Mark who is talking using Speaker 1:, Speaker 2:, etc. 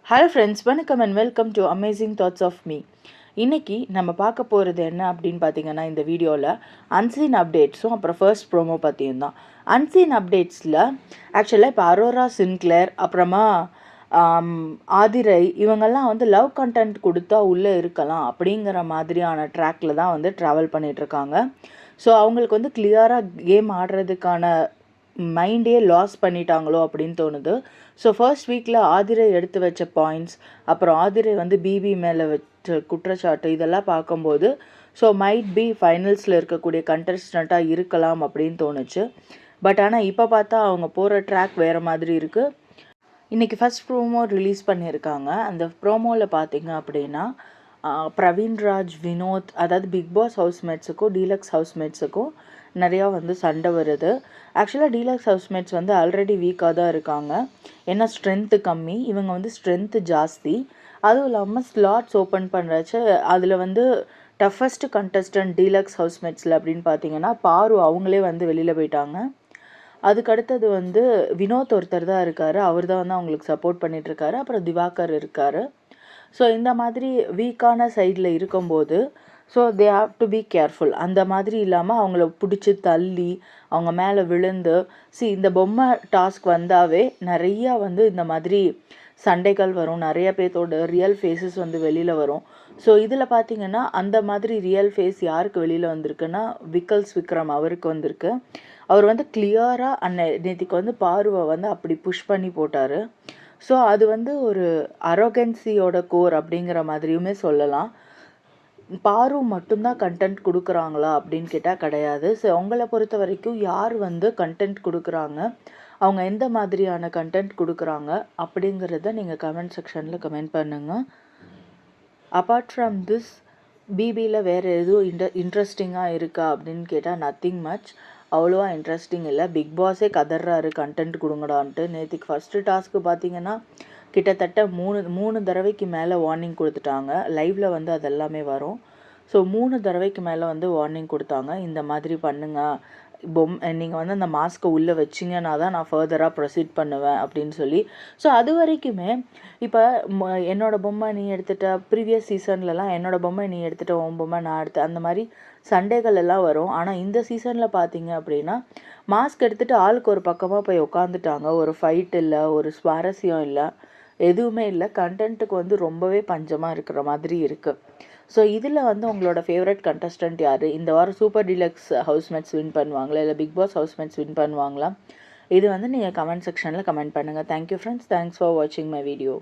Speaker 1: Hello friends, வணக்கம் and welcome to amazing thoughts of me. இன்றைக்கி நம்ம பார்க்க போகிறது என்ன அப்படின்னு பார்த்தீங்கன்னா, இந்த வீடியோவில் அன்சீன் அப்டேட்ஸும் அப்புறம் ஃபர்ஸ்ட் ப்ரோமோ பற்றியும் தான். அன்சீன் அப்டேட்ஸில் ஆக்சுவலாக இப்போ அரோரா சின்க்ளேர் அப்புறமா ஆதிரை இவங்கெல்லாம் வந்து லவ் கண்டென்ட் கொடுத்தா உள்ளே இருக்கலாம் அப்படிங்கிற மாதிரியான ட்ராக்கில் தான் வந்து ட்ராவல் பண்ணிகிட்ருக்காங்க. ஸோ அவங்களுக்கு வந்து கிளியராக கேம் ஆடுறதுக்கான மைண்டே லாஸ் பண்ணிட்டாங்களோ அப்படின்னு தோணுது. ஸோ ஃபர்ஸ்ட் வீக்கில் ஆதிரை எடுத்து வச்ச பாயிண்ட்ஸ், அப்புறம் ஆதிரை வந்து பிபி மேலே வச்ச குற்றச்சாட்டு இதெல்லாம் பார்க்கும்போது ஸோ மைட் பி ஃபைனல்ஸில் இருக்கக்கூடிய கண்டஸ்டண்ட்டாக இருக்கலாம் அப்படின்னு தோணுச்சு. பட் ஆனால் இப்போ பார்த்தா அவங்க போகிற ட்ராக் வேறு மாதிரி இருக்குது. இன்றைக்கி ஃபஸ்ட் ப்ரோமோ ரிலீஸ் பண்ணியிருக்காங்க. அந்த ப்ரோமோவில் பார்த்தீங்க அப்படின்னா பிரவீன்ராஜ், வினோத், அதாவது பிக் பாஸ் ஹவுஸ்மேட்ஸுக்கும் டீலக்ஸ் ஹவுஸ்மேட்ஸுக்கும் நிறையா வந்து சண்டை வருது. ஆக்சுவலாக டீலக்ஸ் ஹவுஸ்மேட்ஸ் வந்து ஆல்ரெடி வீக்காக தான் இருக்காங்க. ஏன்னா ஸ்ட்ரென்த்து கம்மி, இவங்க வந்து ஸ்ட்ரென்த்து ஜாஸ்தி. அதுவும் இல்லாமல் ஸ்லாட்ஸ் ஓப்பன் பண்ணுறச்சு அதில் வந்து டஃபஸ்ட்டு கண்டஸ்டன்ட் டீலக்ஸ் ஹவுஸ்மேட்ஸில் அப்படின்னு பார்த்தீங்கன்னா பாரு அவங்களே வந்து வெளியில் போயிட்டாங்க. அதுக்கடுத்தது வந்து வினோத் ஒருத்தர் தான் இருக்கார். அவர் தான் வந்து அவங்களுக்கு சப்போர்ட் பண்ணிகிட்ருக்காரு. அப்புறம் திவாகர் இருக்கார். ஸோ இந்த மாதிரி வீக்கான சைடில் இருக்கும்போது so they have to be careful. அந்த மாதிரி இல்லாமல் அவங்கள பிடிச்சி தள்ளி அவங்க மேலே விழுந்து இந்த பொம்மை டாஸ்க் வந்தாவே நிறையா வந்து இந்த மாதிரி சண்டைகள் வரும். நிறைய பேர்த்தோட ரியல் ஃபேஸஸ் வந்து வெளியில் வரும். ஸோ இதில் பார்த்திங்கன்னா அந்த மாதிரி ரியல் ஃபேஸ் யாருக்கு வெளியில் வந்திருக்குன்னா விக்கல்ஸ் விக்ரம் அவருக்கு வந்திருக்கு. அவர் வந்து கிளியராக நேற்றுக்கு வந்து பார்வை வந்து அப்படி புஷ் பண்ணி போட்டார். ஸோ அது வந்து ஒரு அரோகன்சியோட கோர் அப்படிங்கிற மாதிரியுமே சொல்லலாம். பாரு மட்டும்தான் கண்டென்ட் கொடுக்குறாங்களா அப்படின்னு கேட்டால் கிடையாது. ஸோ அவங்கள பொறுத்த வரைக்கும் யார் வந்து கண்டென்ட் கொடுக்குறாங்க, அவங்க எந்த மாதிரியான கண்டென்ட் கொடுக்குறாங்க அப்படிங்கிறத நீங்கள் கமெண்ட் செக்ஷனில் கமெண்ட் பண்ணுங்கள். அப்பார்ட் ஃப்ரம் திஸ் பிபியில் வேறு எதுவும் இன்ட்ரெஸ்டிங்காக இருக்கா அப்படின்னு கேட்டால் நத்திங் மச். அவ்வளோவா இன்ட்ரெஸ்டிங் இல்லை. பிக் பாஸே கதறாரு கண்டென்ட் கொடுங்கடான்ட்டு. நேற்றுக்கு ஃபஸ்ட்டு டாஸ்க்கு பார்த்தீங்கன்னா கிட்டத்தட்ட மூணு தடவைக்கு மேலே வார்னிங் கொடுத்துட்டாங்க. லைவில் வந்து அது எல்லாமே வரும். ஸோ 3 தடவைக்கு மேலே வந்து வார்னிங் கொடுத்தாங்க. இந்த மாதிரி பண்ணுங்க, நீங்கள் வந்து அந்த மாஸ்க்கை உள்ளே வச்சிங்கன்னா தான் நான் ஃபர்தராக ப்ரொசீட் பண்ணுவேன் அப்படின்னு சொல்லி. ஸோ அது வரைக்குமே இப்போ என்னோடய பொம்மை நீ எடுத்துகிட்ட, ப்ரீவியஸ் சீசன்லலாம் என்னோடய பொம்மை நீ எடுத்துகிட்ட, உன் பொம்மை நான் எடுத்தேன், அந்த மாதிரி சண்டைகள் எல்லாம் வரும். ஆனால் இந்த சீசனில் பார்த்தீங்க அப்படின்னா மாஸ்க் எடுத்துகிட்டு ஆளுக்கு ஒரு பக்கமாக போய் உட்காந்துட்டாங்க. ஒரு ஃபைட் இல்லை, ஒரு சுவாரஸ்யம் இல்லை, எதுவுமே இல்லை. கண்டென்ட்டுக்கு வந்து ரொம்பவே பஞ்சமாக இருக்கிற மாதிரி இருக்குது. ஸோ இதில் வந்து உங்களோட ஃபேவரட் கண்டஸ்டன்ட் யார்? இந்த வாரம் சூப்பர் டீலக்ஸ் ஹவுஸ்மேட்ஸ் வின் பண்ணுவாங்களா, இல்லை பிக் பாஸ் ஹவுஸ்மேட்ஸ் வின் பண்ணுவாங்களா? இது வந்து நீங்கள் கமெண்ட் செக்ஷனில் கமெண்ட் பண்ணுங்கள். Thank you friends. தேங்க்ஸ் ஃபார் வாட்சிங் மை வீடியோ.